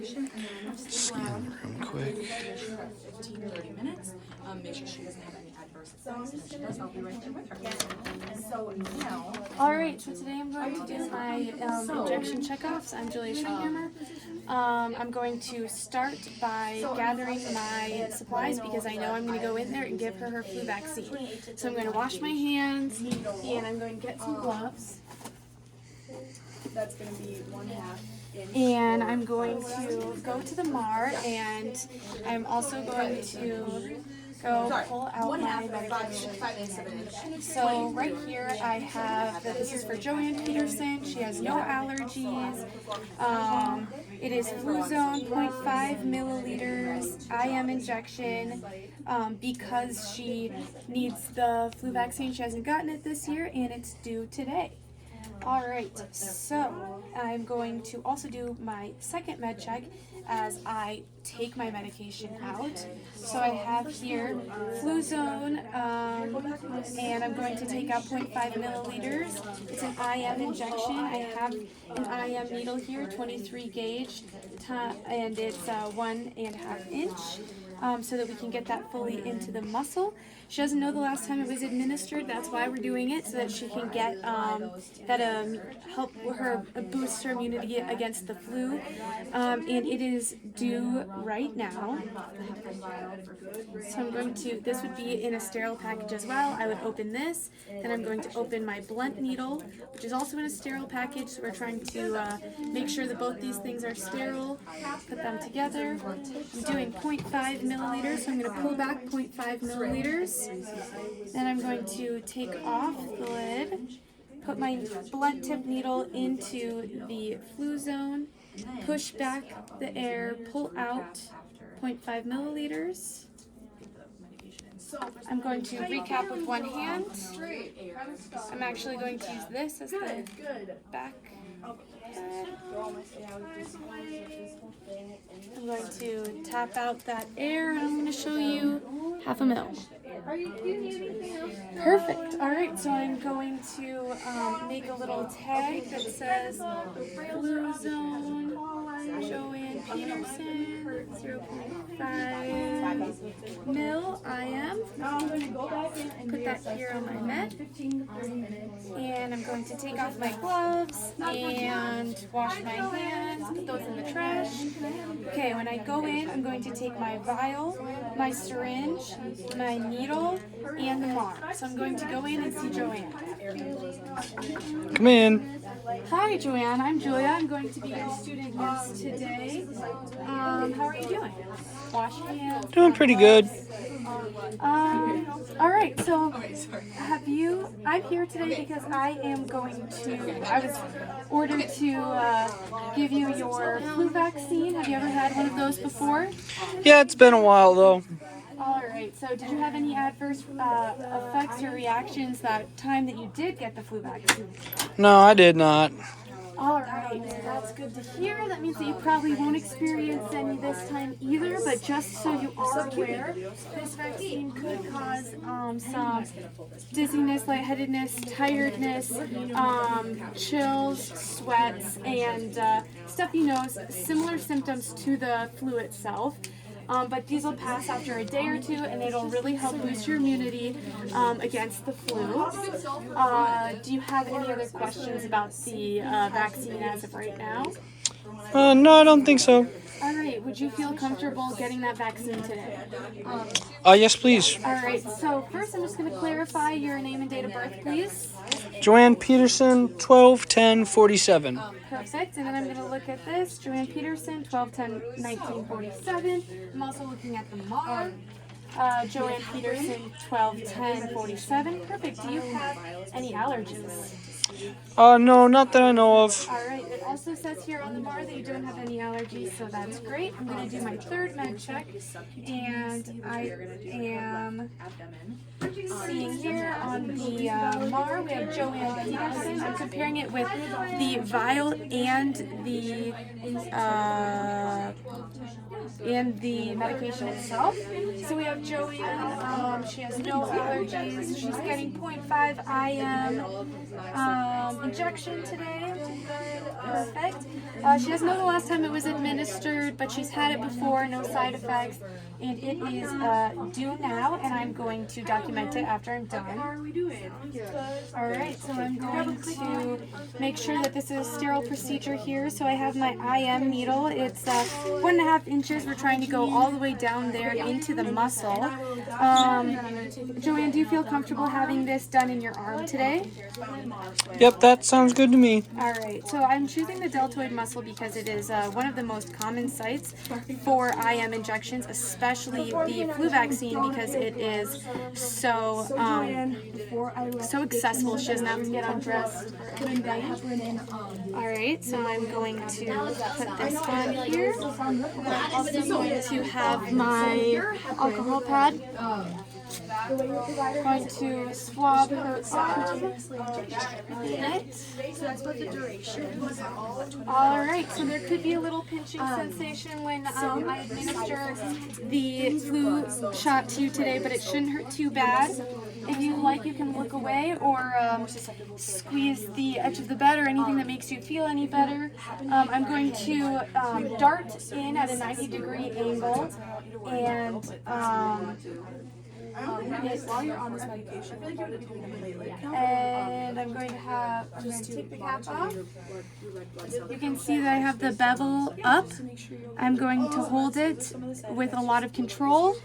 medication, and then I'm going to stick around real quick. 15 or 30 minutes. Make sure she doesn't have any adverse effects, and if she does, I'll be right there with her. So now... Alright, so today I'm going to do my injection checkoffs. I'm Julia Schwinghamer. I'm going to start by gathering my supplies because I know I'm going to go in there and give her flu vaccine. So I'm going to wash my hands and I'm going to get some gloves. That's going to be 1/2 inch. And I'm going to go to the MAR, and I'm also going to go pull out my medication. 5/8 of an inch. So right here I have that this is for Joanne Peterson. She has no allergies. It is Fluzone 0.5 milliliters IM injection because she needs the flu vaccine. She hasn't gotten it this year, and it's due today. Alright, so I'm going to also do my second med check as I take my medication out. So I have here Fluzone, and I'm going to take out 0.5 milliliters. It's an IM injection. I have an IM needle here, 23 gauge, and it's 1.5 inch. So that we can get that fully into the muscle. She doesn't know the last time it was administered. That's why we're doing it, so that she can get help her boost her immunity against the flu. And it is due right now. So I'm going to, this would be in a sterile package as well. I would open this, then I'm going to open my blunt needle, which is also in a sterile package. So we're trying to make sure that both these things are sterile. Put them together. I'm doing 0.5 milliliters, so I'm going to pull back 0.5 milliliters. Then I'm going to take off the lid, put my blunt tip needle into the Fluzone, push back the air, pull out 0.5 milliliters. I'm going to recap with one hand. I'm actually going to use this as the back. I'm going to tap out that air, and I'm going to show you 0.5 ml. Perfect. All right, so I'm going to make a little tag that says Fluzone Joanne Peterson 0.5 mil IM. Put that here on my med. And I'm going to take off my gloves and wash my hands, put those in the trash. Okay, when I go in, I'm going to take my vial, my syringe, my needle, and the MAR. So I'm going to go in and see Joanne. Come in. Hi, Joanne. I'm Julia. I'm going to be your student nurse today. How are you doing? Wash hands. Doing pretty good. All right, so I'm here today because I was ordered to give you your flu vaccine. Have you ever had one of those before? Yeah, it's been a while though. All right, so did you have any adverse effects or reactions that time that you did get the flu vaccine? No, I did not. All right, that's good to hear. That means that you probably won't experience any this time either, but just so you are aware, this vaccine could cause some dizziness, lightheadedness, tiredness, chills, sweats, and stuffy nose, similar symptoms to the flu itself. But these will pass after a day or two, and it'll really help boost your immunity against the flu. Do you have any other questions about the vaccine as of right now? No, I don't think so. All right, would you feel comfortable getting that vaccine today? Yes, please. All right, so first I'm just going to clarify your name and date of birth, please. Joanne Peterson, 12/10/47. Perfect, and then I'm going to look at this. Joanne Peterson, 12/10/1947. I'm also looking at the MAR. Joanne Peterson, 12/10/47. Perfect. Do you have any allergies? No, not that I know of. All right, it also says here on the MAR that you don't have any allergies, so that's great. I'm going to do my third med check, and I am seeing here on the MAR, we have Joanne Peterson. I'm comparing it with the vial and the medication itself. So we have Joanne, she has no allergies, she's getting 0.5 IM injection today. Perfect. She doesn't know the last time it was administered, but she's had it before, no side effects, and it is due now, and I'm going to document it after I'm done. How are we doing? Alright, so I'm going to make sure that this is a sterile procedure here. So I have my IM needle. It's 1.5 inches. We're trying to go all the way down there into the muscle. Joanne, do you feel comfortable having this done in your arm today? Yep, that sounds good to me. Alright, so I'm choosing the deltoid muscle because it is one of the most common sites for IM injections, especially the flu vaccine, because it is so so accessible. She doesn't have to get undressed or anything. Alright, so I'm going to put this on here. I'm also going to have my alcohol pad. I'm going to swab her arm with it. So that's what the duration was. Alright, so there could be a little pinching sensation when I administer the flu shot to you today, but it shouldn't hurt too bad. If you like, you can look away or squeeze the edge of the bed or anything that makes you feel any better. I'm going to dart in at a 90-degree angle and While you're on this medication, I feel like you would have told me lately. and I'm going to take the cap off. You can see that I have the bevel up. I'm going to hold it with a lot of control,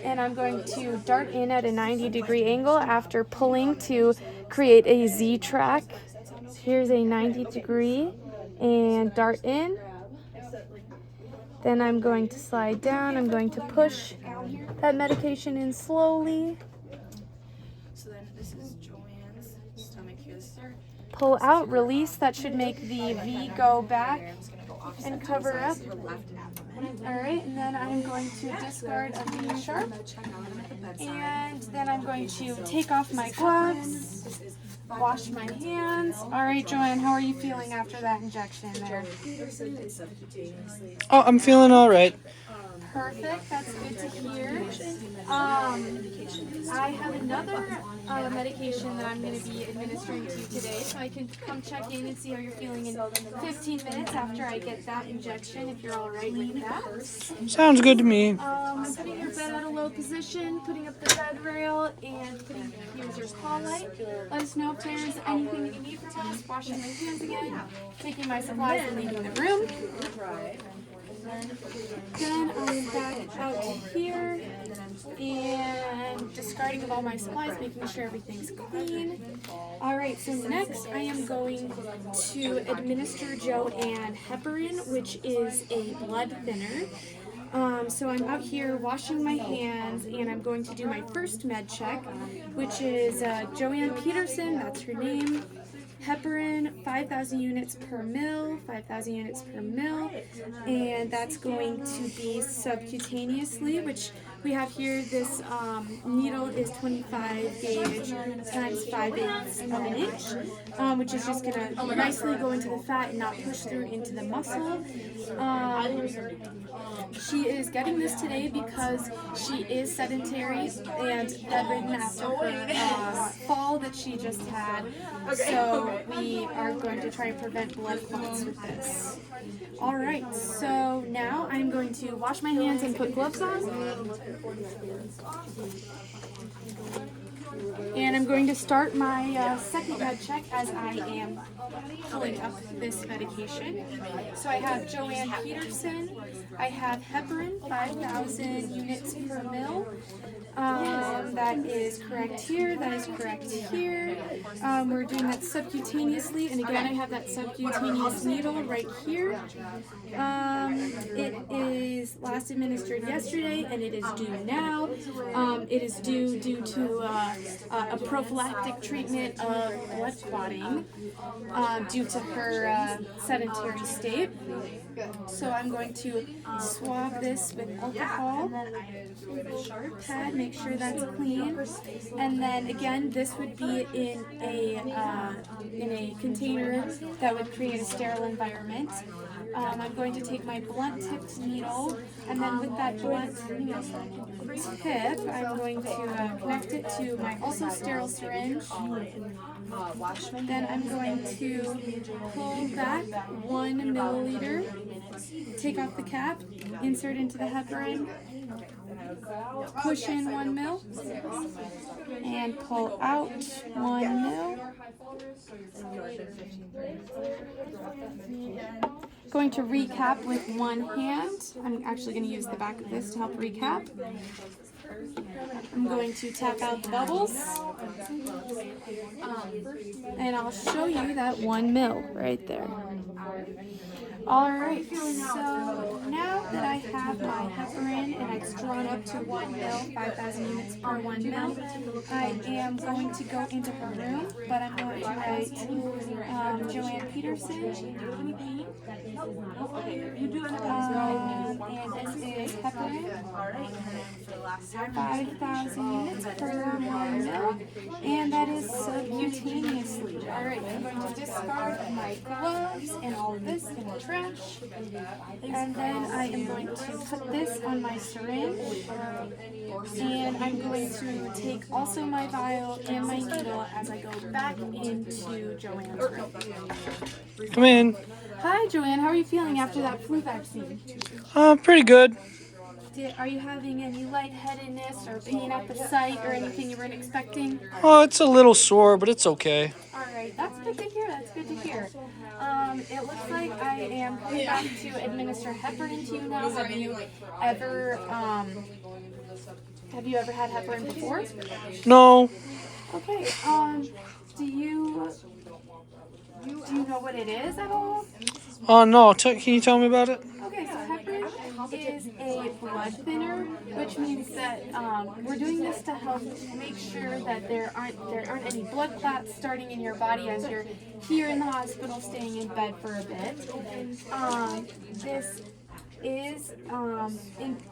and I'm going to dart in at a 90-degree angle after pulling to create a Z track. Here's a 90-degree and dart in. Then I'm going to slide down. I'm going to push that medication in slowly. So then this is Joanne's stomach here. This is her. Pull out, release. That should make the V go back and cover up. Alright, and then I'm going to discard a V sharp. And then I'm going to take off my gloves, wash my hands. Alright, Joanne, how are you feeling after that injection there? Oh, I'm feeling all right. Perfect, that's good to hear. I have another medication that I'm going to be administering to you today, so I can come check in and see how you're feeling in 15 minutes after I get that injection, if you're all right with that. Sounds good to me. I'm putting your bed at a low position, putting up the bed rail, and here's your call light. Let us know if there's anything that you need from us. Washing my hands again, taking my supplies and leaving the room. Then I'm back out here and discarding of all my supplies, making sure everything's clean. Alright, so next I am going to administer Joanne heparin, which is a blood thinner. So I'm out here washing my hands, and I'm going to do my first med check, which is Joanne Peterson, that's her name. Heparin, 5,000 units per mil, 5,000 units per mil, and that's going to be subcutaneously, which we have here. This needle is 25 gauge times 5/8 of an inch, which is just going to nicely go into the fat and not push through into the muscle. She is getting this today because she is sedentary and bedridden after her fall that she just had. So we are going to try to prevent blood clots with this. Alright, so now I'm going to wash my hands and put gloves on. And I'm going to start my second med check as I am pulling up this medication. So I have Joanne Peterson. I have heparin, 5,000 units per mil. That is correct here. That is correct here. We're doing that subcutaneously, and again, I have that subcutaneous needle right here. It is last administered yesterday, and it is due now. It is due to a prophylactic treatment of blood clotting due to her sedentary state. So I'm going to swab this with alcohol, pad, make sure that's clean, and then again this would be in a container that would create a sterile environment. I'm going to take my blunt-tipped needle, and then with that blunt tip, I'm going to connect it to my also sterile syringe. wash my Then I'm going to pull back 1 milliliter, take off the cap, insert into the heparin, push in 1 mil, and pull out 1 mil. Going to recap with 1 hand. I'm actually going to use the back of this to help recap. I'm going to tap out the bubbles. And I'll show you that 1 mil right there. Alright, so now that I have my heparin and it's drawn up to 1 mil, 5,000 units per 1 mil, I am going to go into her room, but I'm going to write Joanne Peterson. And this is heparin, 5,000 units per 1 mil, and that is subcutaneously. Alright, I'm going to discard my gloves and all of this in the trash. And then I am going to put this on my syringe. And I'm going to take also my vial and my needle as I go back into Joanne's room. Come in. Hi Joanne, how are you feeling after that flu vaccine? Pretty good. Are you having any lightheadedness or pain at the site or anything you weren't expecting? Oh, it's a little sore, but it's okay. Alright, that's good to hear, that's good to hear. It looks like I am coming back to administer heparin to you now. Have you ever had heparin before? No. Okay, do you know what it is at all? No. Can you tell me about it? Okay, so heparin is a blood thinner, which means that we're doing this to help make sure that there aren't any blood clots starting in your body as you're here in the hospital, staying in bed for a bit. This is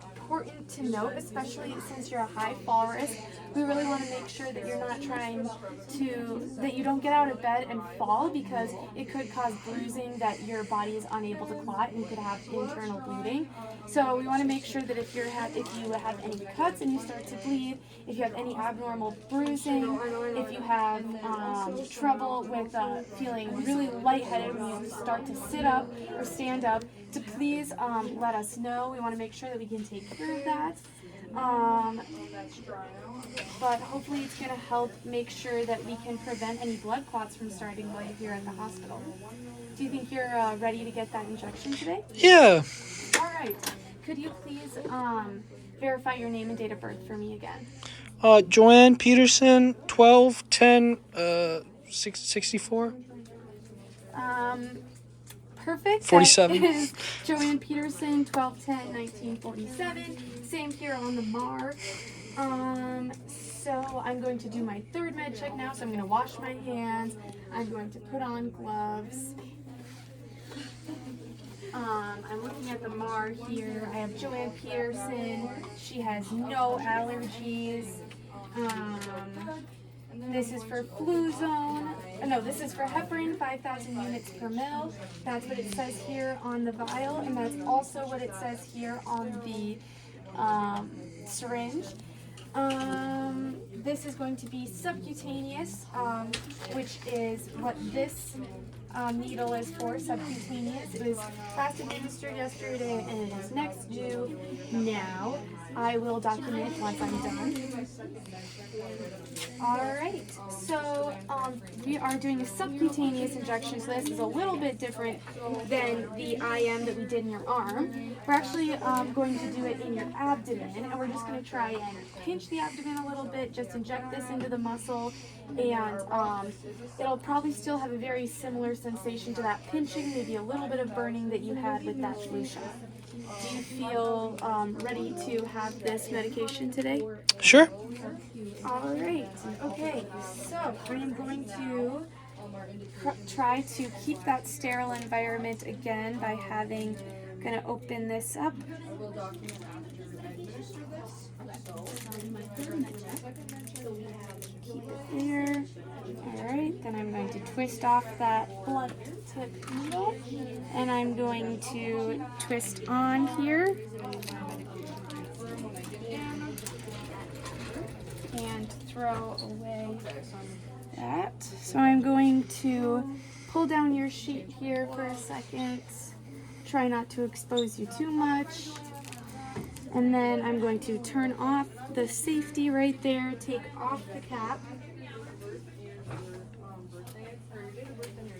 important to note, especially since you're a high fall risk. We really want to make sure that you're not that you don't get out of bed and fall, because it could cause bruising that your body is unable to clot and you could have internal bleeding. So we want to make sure that if you have any cuts and you start to bleed, if you have any abnormal bruising, if you have trouble with feeling really lightheaded when you start to sit up or stand up, to please let us know. We want to make sure that we can take care of that. But hopefully it's going to help make sure that we can prevent any blood clots from starting while you're here at the hospital. Do you think you're ready to get that injection today? Yeah. All right. Could you please verify your name and date of birth for me again? Joanne Peterson, 12/10/64. Perfect. 47. That is Joanne Peterson, 12/10/1947. Same here on the mark. So I'm going to do my third med check now. So I'm going to wash my hands. I'm going to put on gloves. I'm looking at the MAR here. I have Joanne Peterson. She has no allergies. This is for Fluzone. No, this is for heparin, 5,000 units per mil. That's what it says here on the vial, and that's also what it says here on the syringe. This is going to be subcutaneous, which is what this needle is for, subcutaneous. It was last administered yesterday and it is next due now. I will document once I'm done. Alright, so we are doing a subcutaneous injection, so this is a little bit different than the IM that we did in your arm. We're actually going to do it in your abdomen, and we're just going to try and pinch the abdomen a little bit, just inject this into the muscle, and it'll probably still have a very similar sensation to that pinching, maybe a little bit of burning that you had with that flu shot. Do you feel ready to have this medication today? Sure. All right. Okay. So I am going to try to keep that sterile environment again by having, going to open this up. Keep it there. All right. Then I'm going to twist off that blunt tip needle, and I'm going to twist on here. And throw away that. So I'm going to pull down your sheet here for a second. Try not to expose you too much. And then I'm going to turn off the safety right there, take off the cap.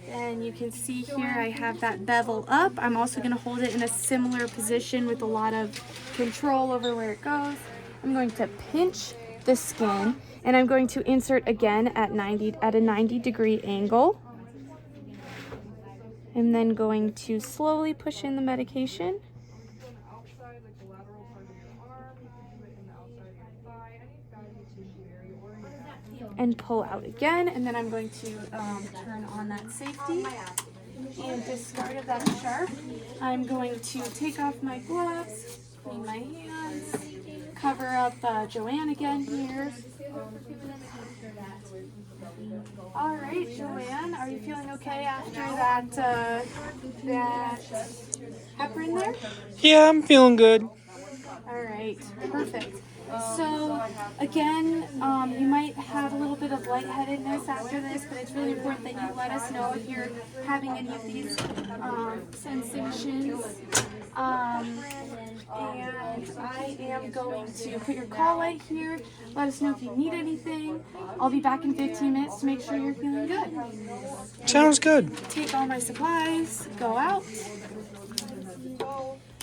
And you can see here I have that bevel up. I'm also going to hold it in a similar position with a lot of control over where it goes. I'm going to pinch the skin, and I'm going to insert again at a 90-degree angle. And then going to slowly push in the medication. And pull out again, and then I'm going to turn on that safety and discard of that sharp. I'm going to take off my gloves, clean my hands, cover up Joanne again here. All right, Joanne, are you feeling okay after that heparin there? Yeah, I'm feeling good. All right, perfect. So again, you might have a little bit of lightheadedness after this, but it's really important that you let us know if you're having any of these sensations. And I am going to put your call light here. Let us know if you need anything. I'll be back in 15 minutes to make sure you're feeling good. Sounds good. Take all my supplies, go out.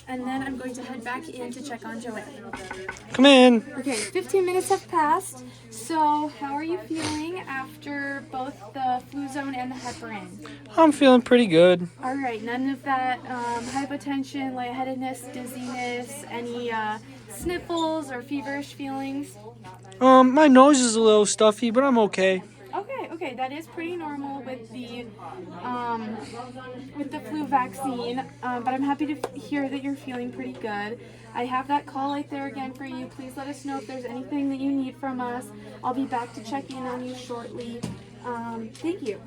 And then I'm going to head back in to check on Joanne. Come in. Okay, 15 minutes have passed. So how are you feeling after both the Fluzone and the heparin? I'm feeling pretty good. All right, none of that hypotension, lightheadedness, dizziness, any sniffles or feverish feelings? My nose is a little stuffy, but I'm okay. Okay, that is pretty normal with the flu vaccine, but I'm happy to hear that you're feeling pretty good. I have that call right there again for you. Please let us know if there's anything that you need from us. I'll be back to check in on you shortly. Thank you.